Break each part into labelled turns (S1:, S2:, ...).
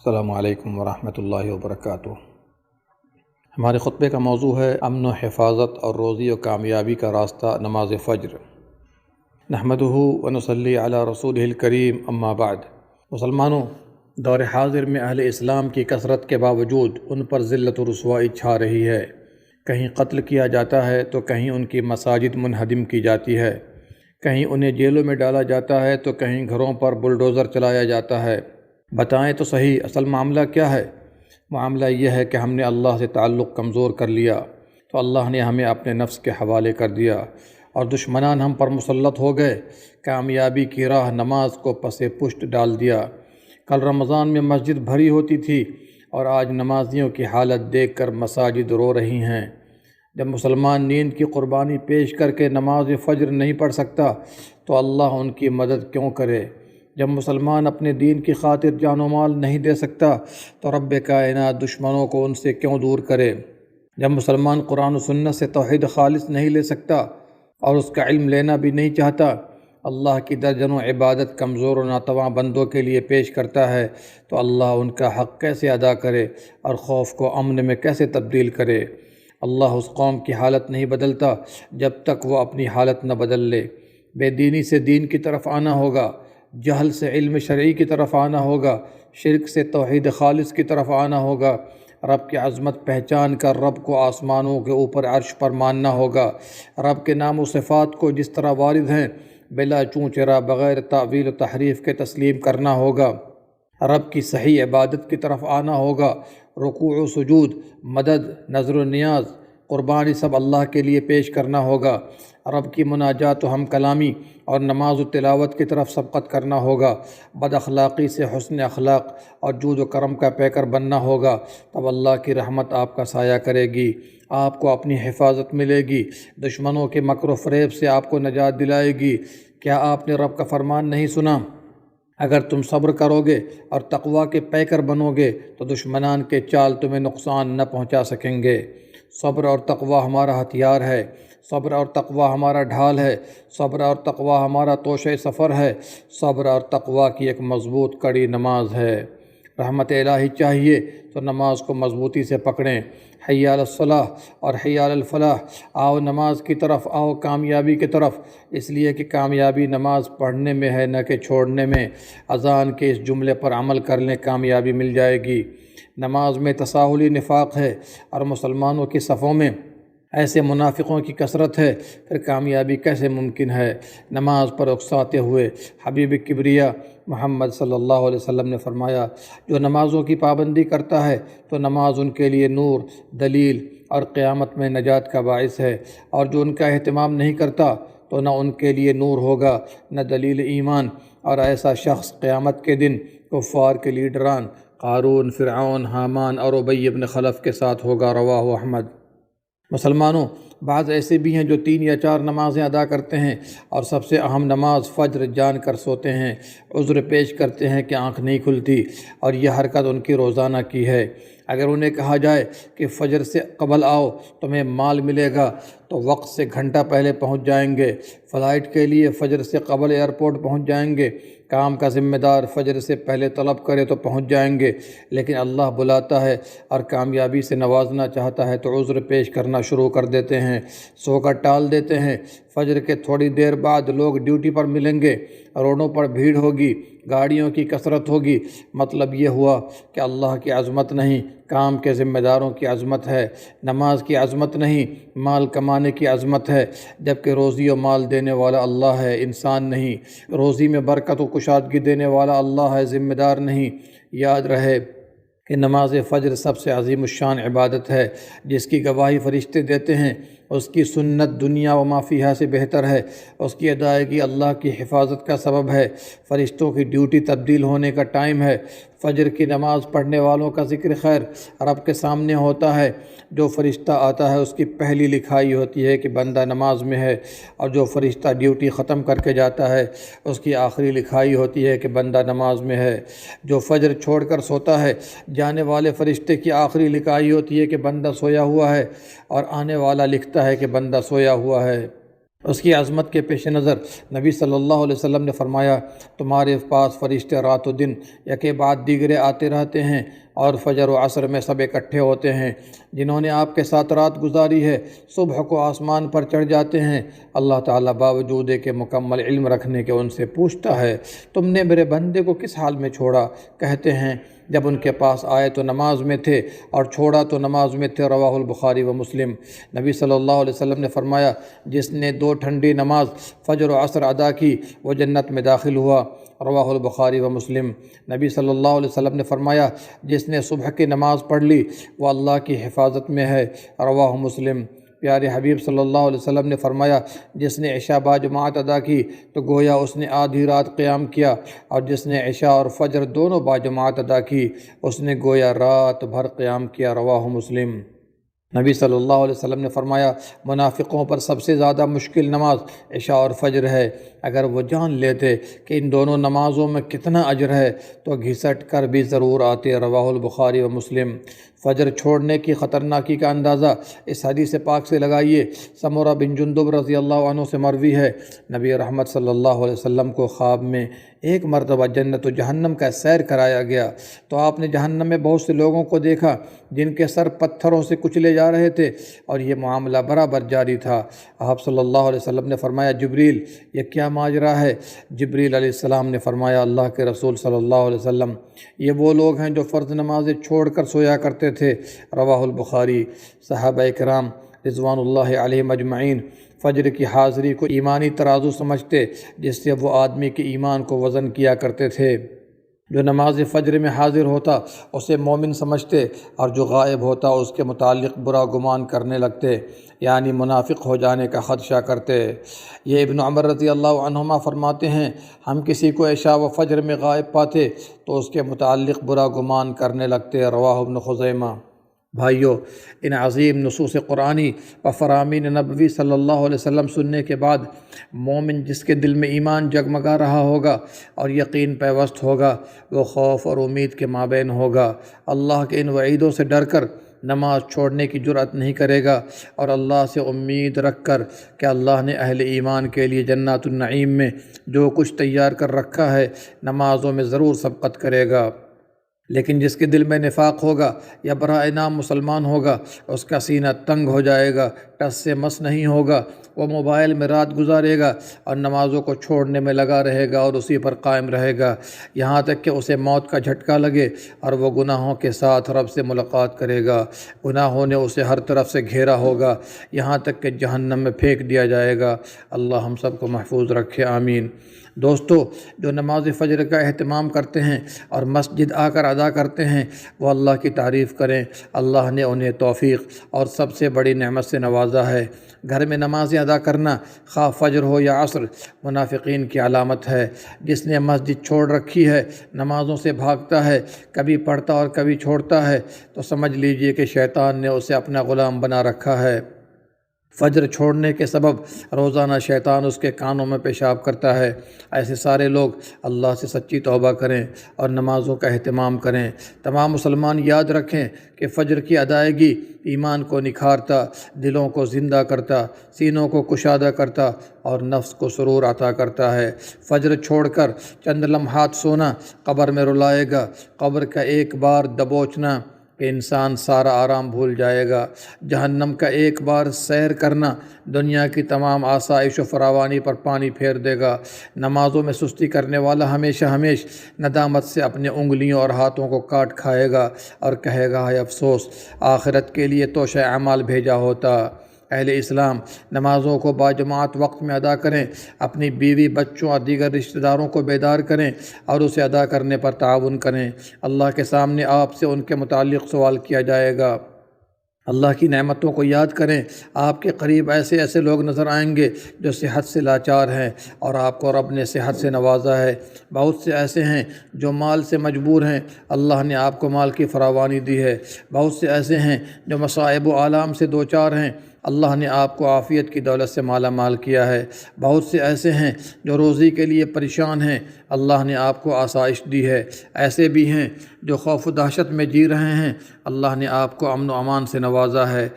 S1: السلام علیکم ورحمۃ اللہ وبرکاتہ۔ ہمارے خطبے کا موضوع ہے امن و حفاظت اور روزی و کامیابی کا راستہ نماز فجر۔ نحمدہ ونصلی علی رسولہ الکریم، اما بعد۔ مسلمانوں، دور حاضر میں اہل اسلام کی کثرت کے باوجود ان پر ذلت و رسوائی چھا رہی ہے۔ کہیں قتل کیا جاتا ہے تو کہیں ان کی مساجد منہدم کی جاتی ہے، کہیں انہیں جیلوں میں ڈالا جاتا ہے تو کہیں گھروں پر بلڈوزر چلایا جاتا ہے۔ بتائیں تو صحیح، اصل معاملہ کیا ہے؟ معاملہ یہ ہے کہ ہم نے اللہ سے تعلق کمزور کر لیا تو اللہ نے ہمیں اپنے نفس کے حوالے کر دیا اور دشمنان ہم پر مسلط ہو گئے۔ کامیابی کی راہ نماز کو پس پشت ڈال دیا۔ کل رمضان میں مسجد بھری ہوتی تھی اور آج نمازیوں کی حالت دیکھ کر مساجد رو رہی ہیں۔ جب مسلمان نیند کی قربانی پیش کر کے نماز فجر نہیں پڑھ سکتا تو اللہ ان کی مدد کیوں کرے؟ جب مسلمان اپنے دین کی خاطر جان و مال نہیں دے سکتا تو رب کائنات دشمنوں کو ان سے کیوں دور کرے؟ جب مسلمان قرآن و سنت سے توحید خالص نہیں لے سکتا اور اس کا علم لینا بھی نہیں چاہتا، اللہ کی درجنوں عبادت کمزور و ناتواں بندوں کے لیے پیش کرتا ہے تو اللہ ان کا حق کیسے ادا کرے اور خوف کو امن میں کیسے تبدیل کرے؟ اللہ اس قوم کی حالت نہیں بدلتا جب تک وہ اپنی حالت نہ بدل لے۔ بے دینی سے دین کی طرف آنا ہوگا، جہل سے علم شرعی کی طرف آنا ہوگا، شرک سے توحید خالص کی طرف آنا ہوگا، رب کی عظمت پہچان کر رب کو آسمانوں کے اوپر عرش پر ماننا ہوگا، رب کے نام و صفات کو جس طرح وارد ہیں بلا چوں چرا بغیر تعویل و تحریف کے تسلیم کرنا ہوگا، رب کی صحیح عبادت کی طرف آنا ہوگا، رکوع و سجود، مدد، نظر و نیاز، قربانی سب اللہ کے لیے پیش کرنا ہوگا، رب کی مناجات و ہم کلامی اور نماز و تلاوت کی طرف سبقت کرنا ہوگا، بد اخلاقی سے حسن اخلاق اور جود و کرم کا پیکر بننا ہوگا، تب اللہ کی رحمت آپ کا سایہ کرے گی، آپ کو اپنی حفاظت ملے گی، دشمنوں کے مکر و فریب سے آپ کو نجات دلائے گی۔ کیا آپ نے رب کا فرمان نہیں سنا؟ اگر تم صبر کرو گے اور تقوی کے پیکر بنو گے تو دشمنان کے چال تمہیں نقصان نہ پہنچا سکیں گے۔ صبر اور تقوی ہمارا ہتھیار ہے، صبر اور تقوی ہمارا ڈھال ہے، صبر اور تقوی ہمارا توشہ سفر ہے، صبر اور تقوی کی ایک مضبوط کڑی نماز ہے۔ رحمت الہی چاہیے تو نماز کو مضبوطی سے پکڑیں۔ حی علی الصلاح اور حی علی الفلاح، آؤ نماز کی طرف، آؤ کامیابی کی طرف، اس لیے کہ کامیابی نماز پڑھنے میں ہے نہ کہ چھوڑنے میں۔ اذان کے اس جملے پر عمل کر لیں، کامیابی مل جائے گی۔ نماز میں تساہلی نفاق ہے اور مسلمانوں کی صفوں میں ایسے منافقوں کی کثرت ہے، پھر کامیابی کیسے ممکن ہے؟ نماز پر اکساتے ہوئے حبیب کبریا محمد صلی اللہ علیہ وسلم نے فرمایا، جو نمازوں کی پابندی کرتا ہے تو نماز ان کے لیے نور، دلیل اور قیامت میں نجات کا باعث ہے، اور جو ان کا اہتمام نہیں کرتا تو نہ ان کے لیے نور ہوگا نہ دلیل ایمان، اور ایسا شخص قیامت کے دن کفار کے لیڈران قارون، فرعون، حامان اور ابی بن خلف کے ساتھ ہوگا۔ رواہ احمد۔ مسلمانوں، بعض ایسے بھی ہیں جو 3 یا 4 نمازیں ادا کرتے ہیں اور سب سے اہم نماز فجر جان کر سوتے ہیں، عذر پیش کرتے ہیں کہ آنکھ نہیں کھلتی، اور یہ حرکت ان کی روزانہ کی ہے۔ اگر انہیں کہا جائے کہ فجر سے قبل آؤ تمہیں مال ملے گا تو وقت سے گھنٹہ پہلے پہنچ جائیں گے، فلائٹ کے لیے فجر سے قبل ایئرپورٹ پہنچ جائیں گے، کام کا ذمہ دار فجر سے پہلے طلب کرے تو پہنچ جائیں گے، لیکن اللہ بلاتا ہے اور کامیابی سے نوازنا چاہتا ہے تو عذر پیش کرنا شروع کر دیتے ہیں، سو کر ٹال دیتے ہیں۔ فجر کے تھوڑی دیر بعد لوگ ڈیوٹی پر ملیں گے، روڈوں پر بھیڑ ہوگی، گاڑیوں کی کثرت ہوگی، مطلب یہ ہوا کہ اللہ کی عظمت نہیں، کام کے ذمہ داروں کی عظمت ہے، نماز کی عظمت نہیں، مال کمانے کی عظمت ہے، جبکہ روزی و مال دینے والا اللہ ہے، انسان نہیں۔ روزی میں برکت و کشادگی دینے والا اللہ ہے، ذمہ دار نہیں۔ یاد رہے کہ نماز فجر سب سے عظیم الشان عبادت ہے، جس کی گواہی فرشتے دیتے ہیں، اس کی سنت دنیا و ما فیہا سے بہتر ہے، اس کی ادائیگی اللہ کی حفاظت کا سبب ہے، فرشتوں کی ڈیوٹی تبدیل ہونے کا ٹائم ہے۔ فجر کی نماز پڑھنے والوں کا ذکر خیر رب کے سامنے ہوتا ہے، جو فرشتہ آتا ہے اس کی پہلی لکھائی ہوتی ہے کہ بندہ نماز میں ہے، اور جو فرشتہ ڈیوٹی ختم کر کے جاتا ہے اس کی آخری لکھائی ہوتی ہے کہ بندہ نماز میں ہے۔ جو فجر چھوڑ کر سوتا ہے، جانے والے فرشتے کی آخری لکھائی ہوتی ہے کہ بندہ سویا ہوا ہے، اور آنے والا لکھتا ہے کہ بندہ سویا ہوا ہے۔ اس کی عظمت کے پیش نظر نبی صلی اللہ علیہ وسلم نے فرمایا، تمہارے پاس فرشتے رات و دن یکے بعد دیگرے آتے رہتے ہیں، اور فجر و عصر میں سب اکٹھے ہوتے ہیں۔ جنہوں نے آپ کے ساتھ رات گزاری ہے صبح کو آسمان پر چڑھ جاتے ہیں۔ اللہ تعالیٰ باوجود کہ مکمل علم رکھنے کے ان سے پوچھتا ہے، تم نے میرے بندے کو کس حال میں چھوڑا؟ کہتے ہیں، جب ان کے پاس آئے تو نماز میں تھے، اور چھوڑا تو نماز میں تھے۔ رواہ البخاری و مسلم۔ نبی صلی اللہ علیہ وسلم نے فرمایا، جس نے 2 ٹھنڈی نماز فجر و عصر ادا کی وہ جنت میں داخل ہوا۔ رواہ البخاری و مسلم۔ نبی صلی اللہ علیہ وسلم نے فرمایا، جس نے صبح کی نماز پڑھ لی وہ اللہ کی حفاظت میں ہے۔ رواہ مسلم۔ پیارے حبیب صلی اللہ علیہ وسلم نے فرمایا، جس نے عشاء باجماعت ادا کی تو گویا اس نے آدھی رات قیام کیا، اور جس نے عشاء اور فجر دونوں باجماعت ادا کی اس نے گویا رات بھر قیام کیا۔ رواہ مسلم۔ نبی صلی اللہ علیہ وسلم نے فرمایا، منافقوں پر سب سے زیادہ مشکل نماز عشاء اور فجر ہے۔ اگر وہ جان لیتے کہ ان دونوں نمازوں میں کتنا اجر ہے تو گھسٹ کر بھی ضرور آتے۔ رواہ البخاری و مسلم۔ فجر چھوڑنے کی خطرناکی کا اندازہ اس حدیث پاک سے لگائیے۔ سمورہ بن جندب رضی اللہ عنہ سے مروی ہے، نبی رحمت صلی اللہ علیہ وسلم کو خواب میں ایک مرتبہ جنت و جہنم کا سیر کرایا گیا تو آپ نے جہنم میں بہت سے لوگوں کو دیکھا جن کے سر پتھروں سے کچلے جا رہے تھے، اور یہ معاملہ برابر جاری تھا۔ آپ صلی اللہ علیہ وسلم نے فرمایا، جبریل یہ کیا ماجرا ہے؟ جبریل علیہ السلام نے فرمایا، اللہ کے رسول صلی اللہ علیہ وسلم، یہ وہ لوگ ہیں جو فرض نمازیں چھوڑ کر سویا کرتے تھے۔ رواہ البخاری۔ صحابہ کرام رضوان اللہ علیہم اجمعین فجر کی حاضری کو ایمانی ترازو سمجھتے جس سے وہ آدمی کے ایمان کو وزن کیا کرتے تھے۔ جو نماز فجر میں حاضر ہوتا اسے مومن سمجھتے، اور جو غائب ہوتا اس کے متعلق برا گمان کرنے لگتے، یعنی منافق ہو جانے کا خدشہ کرتے۔ یہ ابن عمر رضی اللہ عنہما فرماتے ہیں، ہم کسی کو عشاء و فجر میں غائب پاتے تو اس کے متعلق برا گمان کرنے لگتے۔ رواہ ابن خزیمہ۔ بھائیو، ان عظیم نصوص قرآنی و فرامین نبوی صلی اللہ علیہ وسلم سننے کے بعد مومن جس کے دل میں ایمان جگمگا رہا ہوگا اور یقین پیوست ہوگا، وہ خوف اور امید کے مابین ہوگا۔ اللہ کے ان وعیدوں سے ڈر کر نماز چھوڑنے کی جرأت نہیں کرے گا، اور اللہ سے امید رکھ کر کہ اللہ نے اہل ایمان کے لیے جنات النعیم میں جو کچھ تیار کر رکھا ہے نمازوں میں ضرور سبقت کرے گا۔ لیکن جس کے دل میں نفاق ہوگا یا برائے نام مسلمان ہوگا، اس کا سینہ تنگ ہو جائے گا، ٹس سے مس نہیں ہوگا، وہ موبائل میں رات گزارے گا اور نمازوں کو چھوڑنے میں لگا رہے گا اور اسی پر قائم رہے گا، یہاں تک کہ اسے موت کا جھٹکا لگے اور وہ گناہوں کے ساتھ رب سے ملاقات کرے گا۔ گناہوں نے اسے ہر طرف سے گھیرا ہوگا، یہاں تک کہ جہنم میں پھینک دیا جائے گا۔ اللہ ہم سب کو محفوظ رکھے، آمین۔ دوستو، جو نماز فجر کا اہتمام کرتے ہیں اور مسجد آ کر ادا کرتے ہیں وہ اللہ کی تعریف کریں۔ اللہ نے انہیں توفیق اور سب سے بڑی نعمت سے نوازا ہے۔ گھر میں نمازیں ادا کرنا، خواہ فجر ہو یا عصر، منافقین کی علامت ہے۔ جس نے مسجد چھوڑ رکھی ہے، نمازوں سے بھاگتا ہے، کبھی پڑھتا اور کبھی چھوڑتا ہے، تو سمجھ لیجئے کہ شیطان نے اسے اپنا غلام بنا رکھا ہے۔ فجر چھوڑنے کے سبب روزانہ شیطان اس کے کانوں میں پیشاب کرتا ہے۔ ایسے سارے لوگ اللہ سے سچی توبہ کریں اور نمازوں کا اہتمام کریں۔ تمام مسلمان یاد رکھیں کہ فجر کی ادائیگی ایمان کو نکھارتا، دلوں کو زندہ کرتا، سینوں کو کشادہ کرتا اور نفس کو سرور عطا کرتا ہے۔ فجر چھوڑ کر چند لمحات سونا قبر میں رلائے گا۔ قبر کا ایک بار دبوچنا کہ انسان سارا آرام بھول جائے گا۔ جہنم کا ایک بار سیر کرنا دنیا کی تمام آسائش و فراوانی پر پانی پھیر دے گا۔ نمازوں میں سستی کرنے والا ہمیشہ ندامت سے اپنے انگلیوں اور ہاتھوں کو کاٹ کھائے گا اور کہے گا، ہائے افسوس، آخرت کے لیے توشہ اعمال بھیجا ہوتا۔ اہل اسلام نمازوں کو باجماعت وقت میں ادا کریں، اپنی بیوی، بچوں اور دیگر رشتہ داروں کو بیدار کریں اور اسے ادا کرنے پر تعاون کریں۔ اللہ کے سامنے آپ سے ان کے متعلق سوال کیا جائے گا۔ اللہ کی نعمتوں کو یاد کریں۔ آپ کے قریب ایسے لوگ نظر آئیں گے جو صحت سے لاچار ہیں، اور آپ کو رب نے صحت سے نوازا ہے۔ بہت سے ایسے ہیں جو مال سے مجبور ہیں، اللہ نے آپ کو مال کی فراوانی دی ہے۔ بہت سے ایسے ہیں جو مصائب و آلام سے دوچار ہیں، اللہ نے آپ کو عافیت کی دولت سے مالا مال کیا ہے۔ بہت سے ایسے ہیں جو روزی کے لیے پریشان ہیں، اللہ نے آپ کو آسائش دی ہے۔ ایسے بھی ہیں جو خوف و دہشت میں جی رہے ہیں، اللہ نے آپ کو امن و امان سے نوازا ہے۔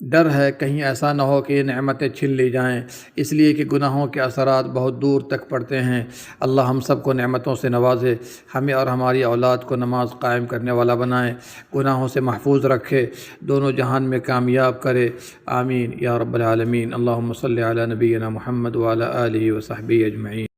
S1: ڈر ہے کہیں ایسا نہ ہو کہ یہ نعمتیں چھین لی جائیں، اس لیے کہ گناہوں کے اثرات بہت دور تک پڑتے ہیں۔ اللہ ہم سب کو نعمتوں سے نوازے، ہمیں اور ہماری اولاد کو نماز قائم کرنے والا بنائے، گناہوں سے محفوظ رکھے، دونوں جہان میں کامیاب کرے، آمین یا رب العالمین۔ اللہم صلی علی نبینا محمد وعلی آلہ وصحبہ اجمعین۔